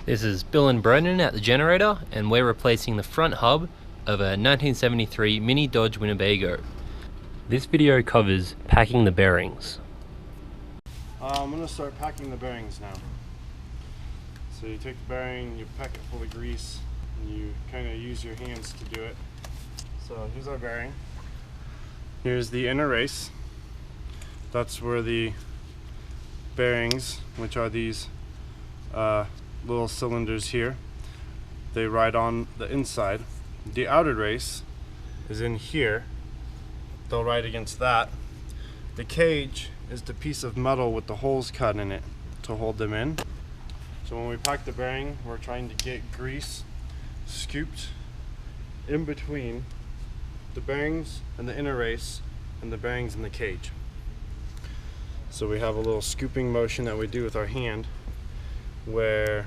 This is Bill and Brennan at the generator, and we're replacing the front hub of a 1973 Mini Dodge Winnebago. This video covers packing the bearings. I'm going to start packing the bearings now. So you take the bearing, you pack it full of grease, and you kind of use your hands to do it. So here's our bearing. Here's the inner race. That's where the bearings, which are these little cylinders here, they ride on the inside. The outer race is in here. They'll ride against that. The cage is the piece of metal with the holes cut in it to hold them in. So when we pack the bearing, we're trying to get grease scooped in between the bearings and the inner race and the bearings in the cage. So we have a little scooping motion that we do with our hand where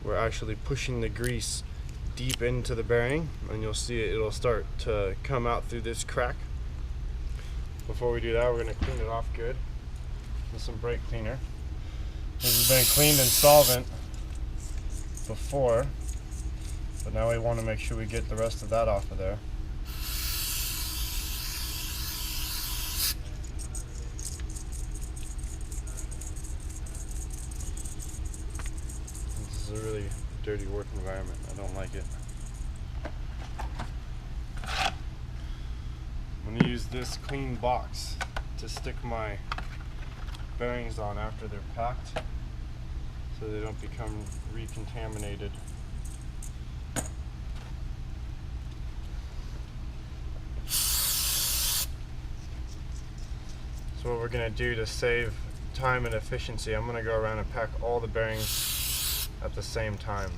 we're actually pushing the grease deep into the bearing, and you'll see it'll start to come out through this crack. Before we do that, we're going to clean it off good with some brake cleaner. This has been cleaned in solvent before, but now we want to make sure we get the rest of that off of there. This is a really dirty work environment. I don't like it. I'm going to use this clean box to stick my bearings on after they're packed so they don't become recontaminated. So what we're going to do to save time and efficiency, I'm going to go around and pack all the bearings at the same time.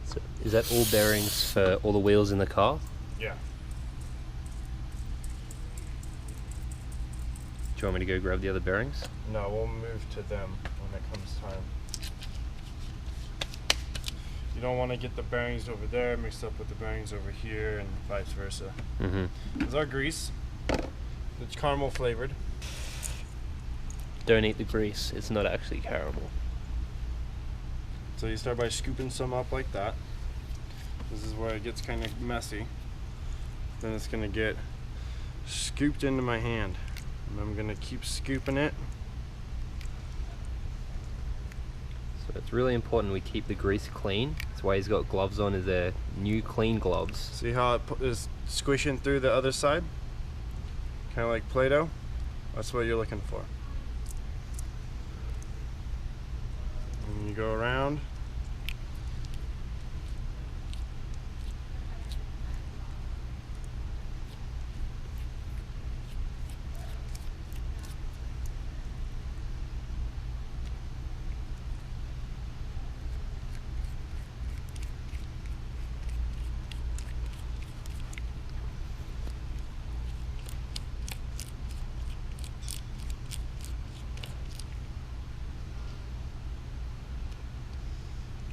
So is that all bearings for all the wheels in the car? Yeah. Do you want me to go grab the other bearings? No, we'll move to them when it comes time. You don't want to get the bearings over there mixed up with the bearings over here and vice versa. There's our grease. It's caramel flavored. Don't eat the grease, it's not actually caramel. So you start by scooping some up like that. This is where it gets kind of messy. Then it's going to get scooped into my hand. And I'm going to keep scooping it. So it's really important we keep the grease clean. That's why he's got gloves on, is they're new clean gloves. See how it is squishing through the other side? Kind of like Play-Doh. That's what you're looking for. And you go around.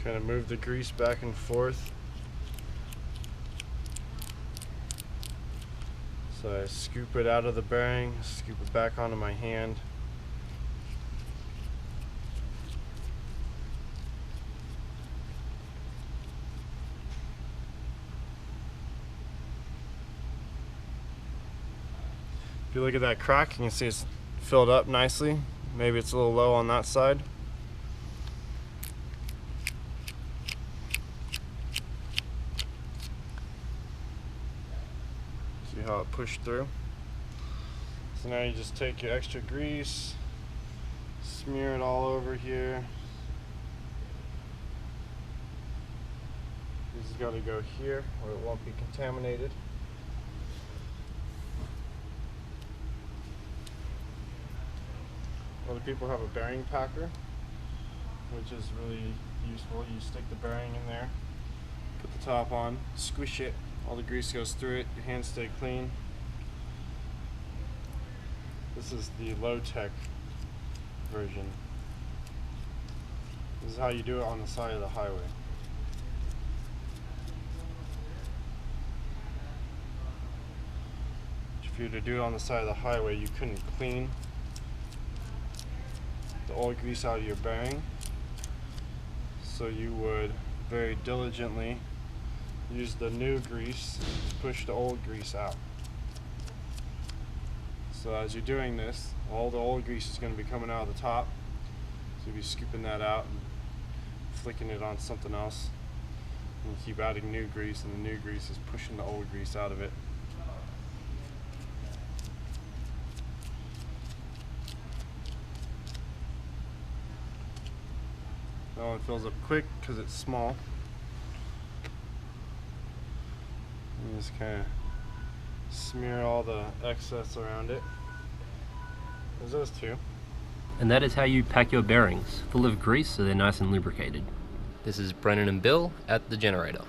Kind of move the grease back and forth. So I scoop it out of the bearing, scoop it back onto my hand. If you look at that crack, you can see it's filled up nicely. Maybe it's a little low on that side. See how it pushed through? So now you just take your extra grease, smear it all over here. This has got to go here where it won't be contaminated. Other people have a bearing packer, which is really useful. You stick the bearing in there, put the top on, squish it, all the grease goes through it, your hands stay clean. This is the low-tech version. This is how you do it on the side of the highway. If you were to do it on the side of the highway, you couldn't clean the old grease out of your bearing. So you would very diligently use the new grease to push the old grease out. So as you're doing this, all the old grease is going to be coming out of the top. So you'll be scooping that out and flicking it on something else. And you keep adding new grease, and the new grease is pushing the old grease out of it. That one fills up quick because it's small. And just kind of smear all the excess around it. There's those two. And that is how you pack your bearings, full of grease so they're nice and lubricated. This is Brennan and Bill at the generator.